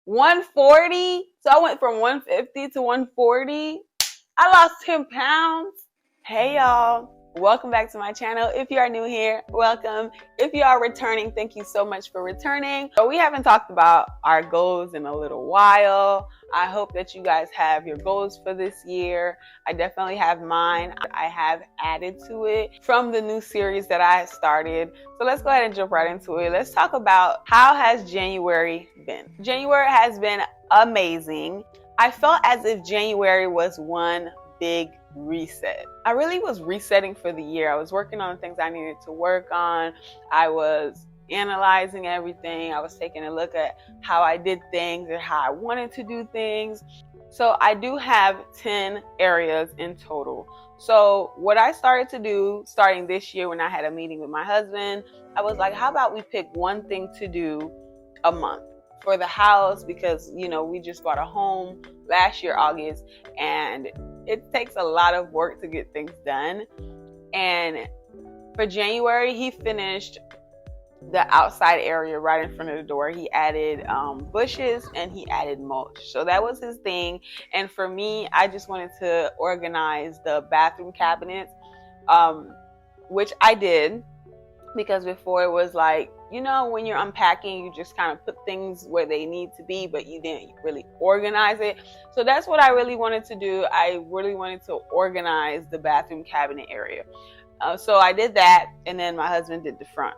140. So I went from 150 to 140. I lost 10 pounds. Hey y'all, welcome back to my channel. If you are new here, welcome. If you are returning, thank you so much for returning. So we haven't talked about our goals in a little while. I hope that you guys have your goals for this year. I definitely have mine. I have added to it from the new series that I started. So let's go ahead and jump right into it. Let's talk about how has January been. January has been amazing. I felt as if January was one big reset. I really was resetting for the year. I was working on the things I needed to work on. I was analyzing everything. I was taking a look at how I did things and how I wanted to do things. So I do have 10 areas in total. So what I started to do starting this year when I had a meeting with my husband, I was like, how about we pick one thing to do a month for the house, because we just bought a home last year, August, and it takes a lot of work to get things done. And for January, he finished the outside area right in front of the door. He added bushes and he added mulch. So that was his thing. And for me, I just wanted to organize the bathroom cabinets, which I did, because before it was like, when you're unpacking, you just kind of put things where they need to be, but you didn't really organize it. So that's what I really wanted to do. I really wanted to organize the bathroom cabinet area. So I did that, and then my husband did the front.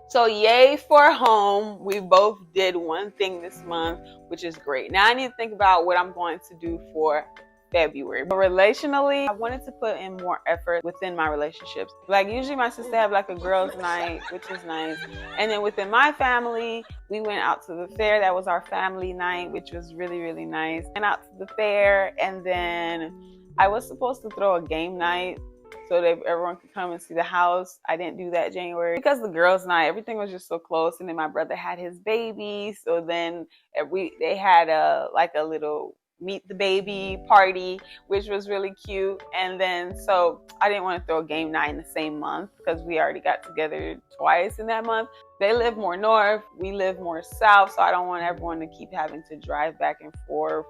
So yay for home. We both did one thing this month, which is great. Now I need to think about what I'm going to do for February. But relationally, I wanted to put in more effort within my relationships. Like usually my sister have like a girls' night, which is nice. And then within my family, we went out to the fair. That was our family night, which was really, really nice. Went out to the fair, and then I was supposed to throw a game night so that everyone could come and see the house. I didn't do that January because the girls' night, everything was just so close. And then my brother had his baby. So then they had a little meet the baby party, which was really cute. And then so I didn't want to throw a game night in the same month because we already got together twice in that month. They live more north, we live more south, so I don't want everyone to keep having to drive back and forth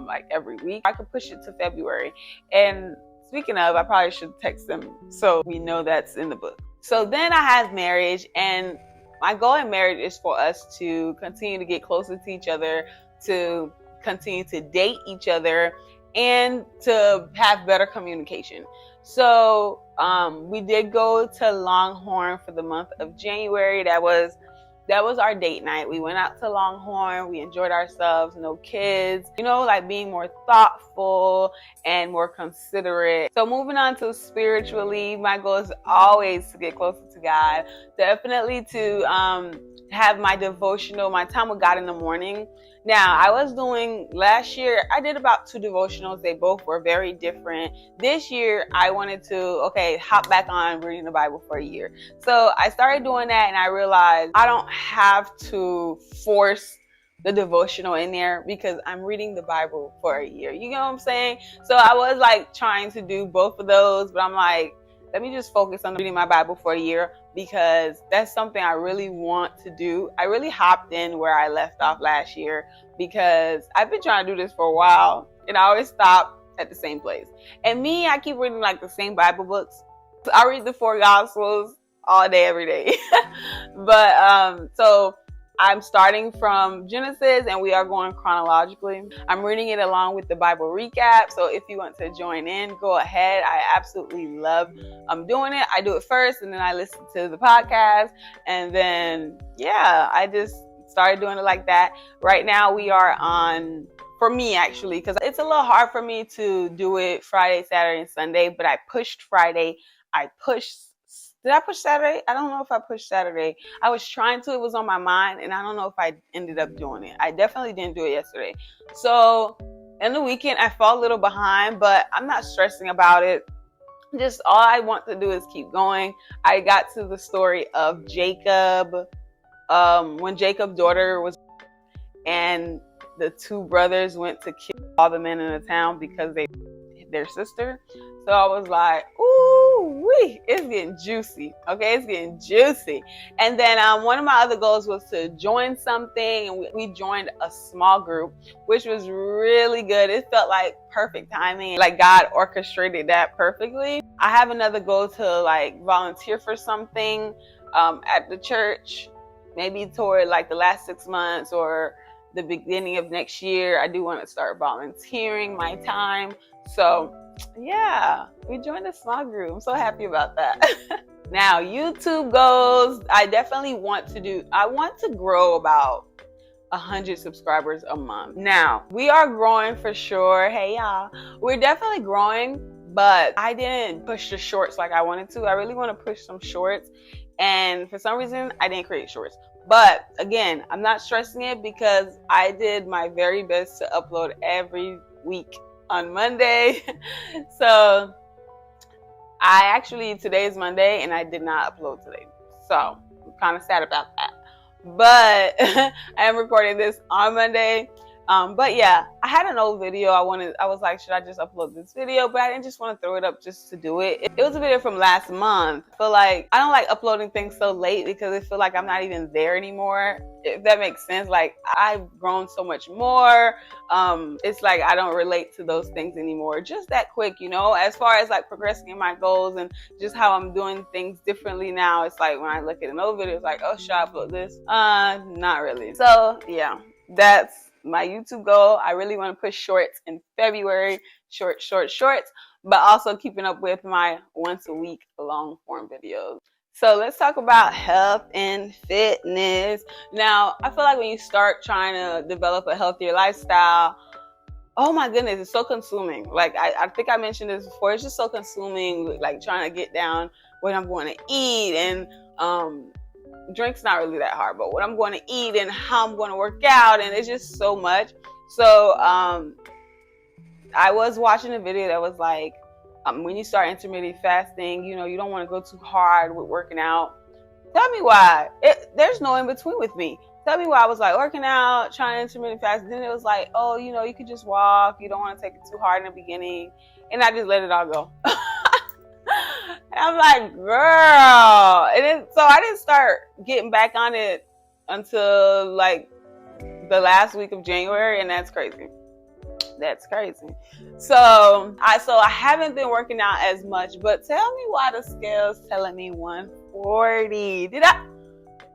like every week. I could push it to February. And speaking of, I probably should text them so we know that's in the book. So then I have marriage, and my goal in marriage is for us to continue to get closer to each other, to continue to date each other, and to have better communication. So we did go to Longhorn for the month of January. That was our date night. We went out to Longhorn. We enjoyed ourselves. No kids. Like being more thoughtful and more considerate. So moving on to spiritually, my goal is always to get closer to God. Definitely to have my devotional, my time with God in the morning. Now, I was doing last year, I did about 2 devotionals. They both were very different. This year, I wanted to, hop back on reading the Bible for a year. So I started doing that, and I realized I don't have to force the devotional in there because I'm reading the Bible for a year. You know what I'm saying? So I was like trying to do both of those, but I'm like, let me just focus on reading my Bible for a year because that's something I really want to do. I really hopped in where I left off last year because I've been trying to do this for a while, and I always stop at the same place. And me, I keep reading like the same Bible books. So I read the 4 Gospels all day, every day. But so I'm starting from Genesis, and we are going chronologically. I'm reading it along with the Bible recap. So if you want to join in, go ahead. I absolutely love doing it. I do it first, and then I listen to the podcast. And then, I just started doing it like that. Right now we are on, for me actually, because it's a little hard for me to do it Friday, Saturday, and Sunday, but I pushed Friday. Did I push Saturday? I don't know if I pushed Saturday. I was trying to. It was on my mind, and I don't know if I ended up doing it. I definitely didn't do it yesterday. So in the weekend, I fell a little behind, but I'm not stressing about it. Just all I want to do is keep going. I got to the story of Jacob, when Jacob's daughter was, and the 2 brothers went to kill all the men in the town because their sister. So I was like, ooh, it's getting juicy. Okay, it's getting juicy. And then one of my other goals was to join something, and we joined a small group, which was really good. It felt like perfect timing, like God orchestrated that perfectly. I have another goal to like volunteer for something at the church, maybe toward like the last 6 months or the beginning of next year. I do want to start volunteering my time. So yeah, we joined a small group. I'm so happy about that. Now, YouTube goals, I definitely want to grow about 100 subscribers a month. Now, we are growing for sure. Hey y'all, we're definitely growing, but I didn't push the shorts like I wanted to. I really want to push some shorts, and for some reason I didn't create shorts. But again, I'm not stressing it because I did my very best to upload every week on Monday. So today is Monday and I did not upload today. So I'm kind of sad about that. But I am recording this on Monday. But yeah, I had an old video. I was like, should I just upload this video? But I didn't just want to throw it up just to do it. It was a video from last month. I feel like I don't like uploading things so late because I feel like I'm not even there anymore. If that makes sense. Like, I've grown so much more. It's like I don't relate to those things anymore. Just that quick, you know, as far as like progressing in my goals and just how I'm doing things differently now. It's like when I look at an old video, it's like, oh, should I upload this? Not really. So yeah, that's my YouTube goal. I really want to push shorts in February, shorts, but also keeping up with my once a week long form videos. So let's talk about health and fitness. Now, I feel like when you start trying to develop a healthier lifestyle, oh my goodness, it's so consuming. Like I think I mentioned this before. It's just so consuming, like trying to get down what I'm going to eat, and drink's not really that hard, but what I'm going to eat and how I'm going to work out, and it's just so much. So I was watching a video that was like, when you start intermittent fasting, you know, you don't want to go too hard with working out. Tell me why. There's no in between with me. Tell me why I was like working out, trying intermittent fast. Then it was like, oh, you know, you could just walk. You don't want to take it too hard in the beginning. And I just let it all go. And I'm like, girl. And then, so I didn't start getting back on it until like the last week of January. And that's crazy. That's crazy. So I haven't been working out as much, but tell me why the scale's telling me 140.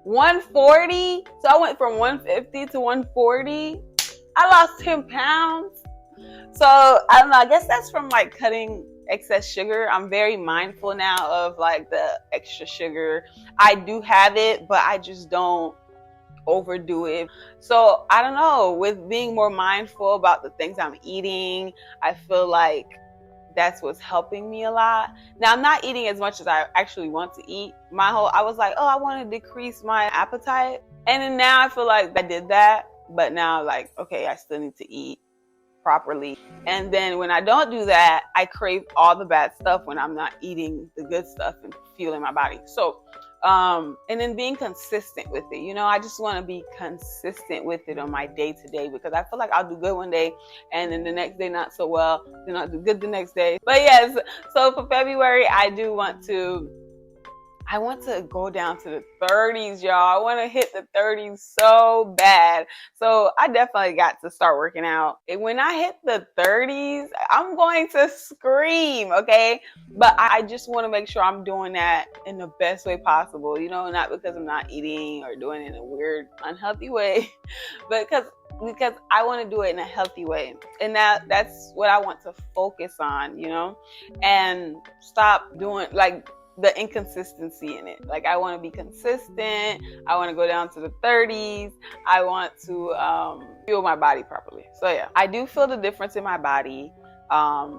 140? So I went from 150 to 140. I lost 10 pounds. So I don't know, I guess that's from like cutting excess sugar. I'm very mindful now of like the extra sugar. I do have it, but I just don't overdo it. So I don't know, with being more mindful about the things I'm eating, I feel like that's what's helping me a lot. Now, I'm not eating as much as I actually want to eat. I was like, oh, I want to decrease my appetite. And then now I feel like I did that, but now like, okay, I still need to eat properly. And then when I don't do that, I crave all the bad stuff when I'm not eating the good stuff and fueling my body. So and then being consistent with it, you know, I just want to be consistent with it on my day to day, because I feel like I'll do good one day and then the next day not so well, then I'll do good the next day. But yes, so for February, I want to go down to the 30s, y'all. I want to hit the 30s so bad. So I definitely got to start working out. And when I hit the 30s, I'm going to scream, okay? But I just want to make sure I'm doing that in the best way possible, you know, not because I'm not eating or doing it in a weird, unhealthy way, but because I want to do it in a healthy way. And that's what I want to focus on, you know, and stop doing like the inconsistency in it. Like, I want to be consistent. I want to go down to the 30s. I want to fuel my body properly. So yeah, I do feel the difference in my body. I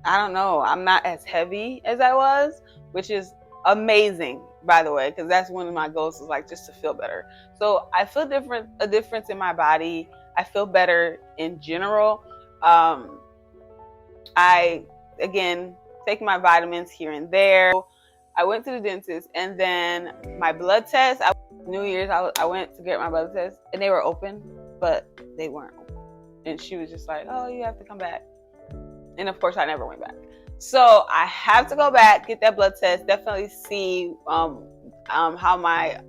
don't know. I'm not as heavy as I was, which is amazing, by the way, because that's one of my goals, is like just to feel better. So I feel a difference in my body. I feel better in general. I, again, take my vitamins here and there. I went to the dentist, and then my blood test, New Year's, I went to get my blood test, and they were open, but they weren't open. And she was just like, oh, you have to come back. And of course, I never went back. So I have to go back, get that blood test, definitely see how I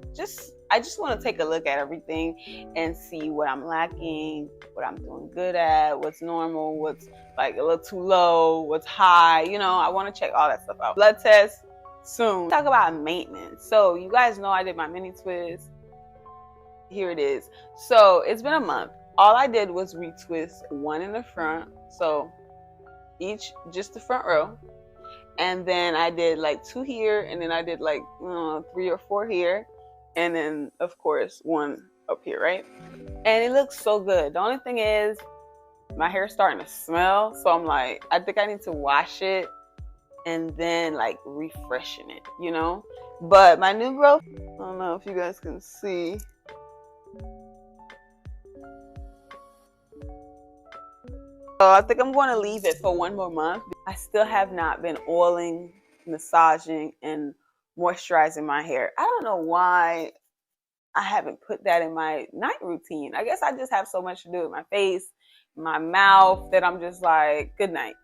just want to take a look at everything and see what I'm lacking, what I'm doing good at, what's normal, what's like a little too low, what's high. I want to check all that stuff out. Blood test soon. Talk about maintenance. So you guys know I did my mini twist. Here it is. So it's been a month. All I did was retwist one in the front. So just the front row. And then I did like 2 here, and then I did like 3 or 4 here, and then of course 1 up here, right? And it looks so good. The only thing is my hair's starting to smell, so I'm like, I think I need to wash it and then like refreshen it, But my new growth, I don't know if you guys can see. So I think I'm going to leave it for 1 more month. I still have not been oiling, massaging, and moisturizing my hair. I don't know why I haven't put that in my night routine. I guess I just have so much to do with my face, my mouth, that I'm just like, good night.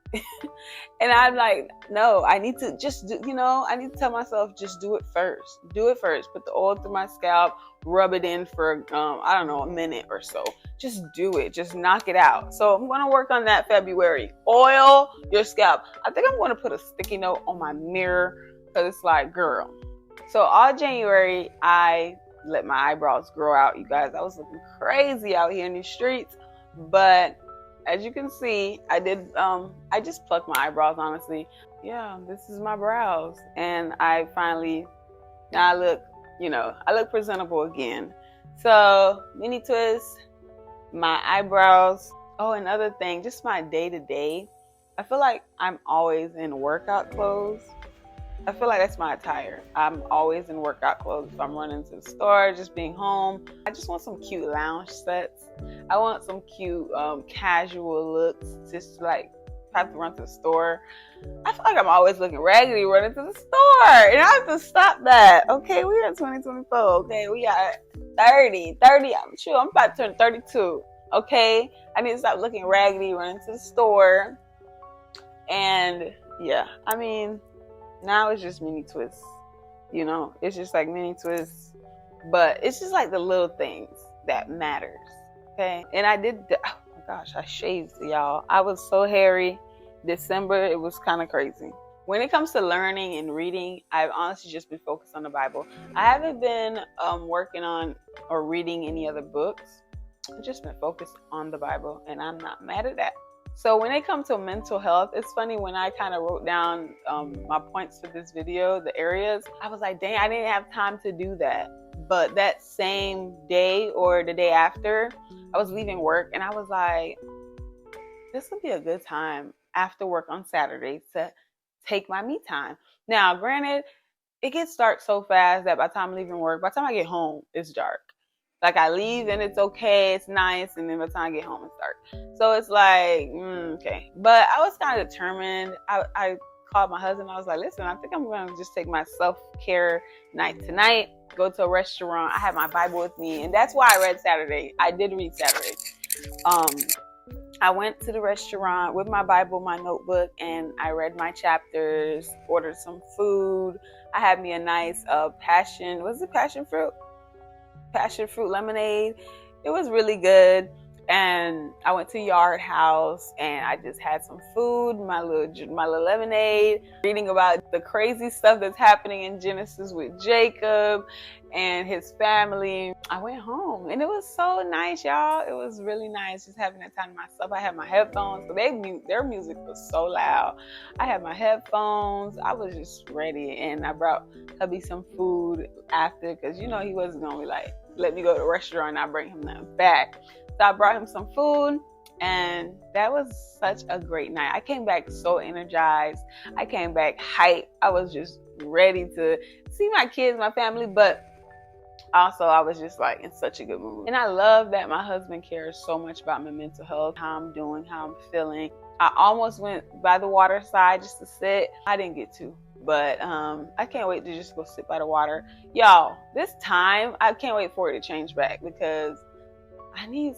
And I'm like, no, I need to just do, I need to tell myself, just do it first. Do it first. Put the oil through my scalp, rub it in for, I don't know, a minute or so. Just do it. Just knock it out. So I'm going to work on that February. Oil your scalp. I think I'm going to put a sticky note on my mirror because it's like, girl. So all January, I let my eyebrows grow out, you guys. I was looking crazy out here in these streets. But as you can see, I just plucked my eyebrows, honestly. Yeah, this is my brows. And now I look presentable again. So, mini twist, my eyebrows. Oh, another thing, just my day-to-day. I feel like I'm always in workout clothes. I feel like that's my attire. I'm always in workout clothes. If I'm running to the store, just being home. I just want some cute lounge sets. I want some cute casual looks. Just like if I have to run to the store. I feel like I'm always looking raggedy running to the store. And I have to stop that. Okay, we're in 2024. Okay, we got 30. I'm about to turn 32. Okay, I need to stop looking raggedy running to the store. And yeah, I mean, now it's just mini twists, it's just like mini twists, but it's just like the little things that matters. Okay. And oh my gosh, I shaved, y'all. I was so hairy. December, it was kind of crazy. When it comes to learning and reading, I've honestly just been focused on the Bible. I haven't been working on or reading any other books. I've just been focused on the Bible, and I'm not mad at that. So when it comes to mental health, it's funny, when I kind of wrote down my points for this video, the areas, I was like, dang, I didn't have time to do that. But that same day or the day after, I was leaving work, and I was like, this would be a good time after work on Saturday to take my me time. Now, granted, it gets dark so fast that by the time I'm leaving work, by the time I get home, it's dark. Like, I leave and it's okay, it's nice, and then by the time I get home, it's dark. So it's like, okay. But I was kind of determined. I called my husband. I was like, listen, I think I'm going to just take my self-care night tonight, go to a restaurant. I had my Bible with me, and that's why I read Saturday. I did read Saturday. I went to the restaurant with my Bible, my notebook, and I read my chapters, ordered some food. I had me a nice passion fruit lemonade. It was really good. And I went to Yard House and I just had some food, my little lemonade, reading about the crazy stuff that's happening in Genesis with Jacob and his family. I went home and it was so nice, y'all. It was really nice just having that time to myself. I had my headphones, so their music was so loud. I had my headphones. I was just ready, and I brought hubby some food after, because he wasn't gonna be like, let me go to the restaurant and I bring him nothing back. So I brought him some food, and that was such a great night. I came back so energized. I came back hyped. I was just ready to see my kids, my family, but also I was just like in such a good mood. And I love that my husband cares so much about my mental health, how I'm doing, how I'm feeling. I almost went by the water side just to sit. I didn't get to. But I can't wait to just go sit by the water. Y'all, this time, I can't wait for it to change back, because I need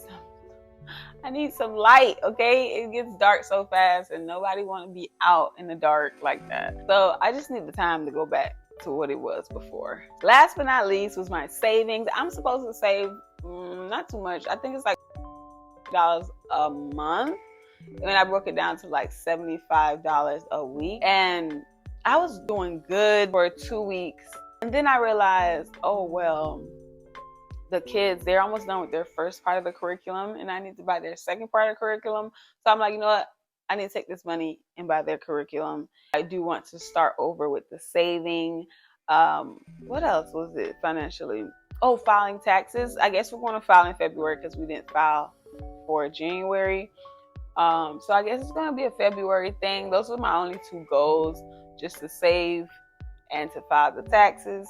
I need some light, okay? It gets dark so fast and nobody want to be out in the dark like that. So I just need the time to go back to what it was before. Last but not least was my savings. I'm supposed to save not too much. I think it's like $dollars a month. And I broke it down to like $75 a week. And I was doing good for 2 weeks. And then I realized, oh, well, the kids, they're almost done with their first part of the curriculum and I need to buy their second part of the curriculum. So I'm like, you know what? I need to take this money and buy their curriculum. I do want to start over with the saving. What else was it financially? Oh, filing taxes. I guess we're going to file in February because we didn't file for January. So I guess it's going to be a February thing. Those are my only two goals, just to save and to file the taxes.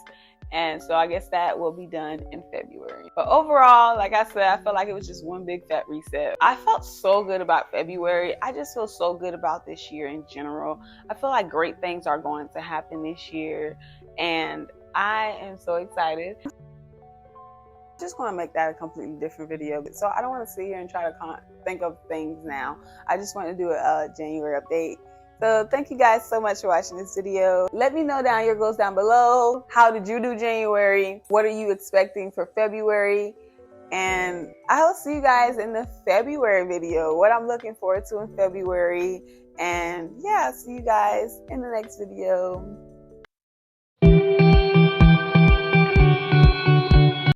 And so I guess that will be done in February. But overall, like I said, I felt like it was just one big fat reset. I felt so good about February. I just feel so good about this year in general. I feel like great things are going to happen this year. And I am so excited. Just want to make that a completely different video. So I don't want to sit here and try to think of things now. I just want to do a January update. So thank you guys so much for watching this video. Let me know down your goals down below. How did you do January? What are you expecting for February? And I'll see you guys in the February video. What I'm looking forward to in February. And yeah, see you guys in the next video.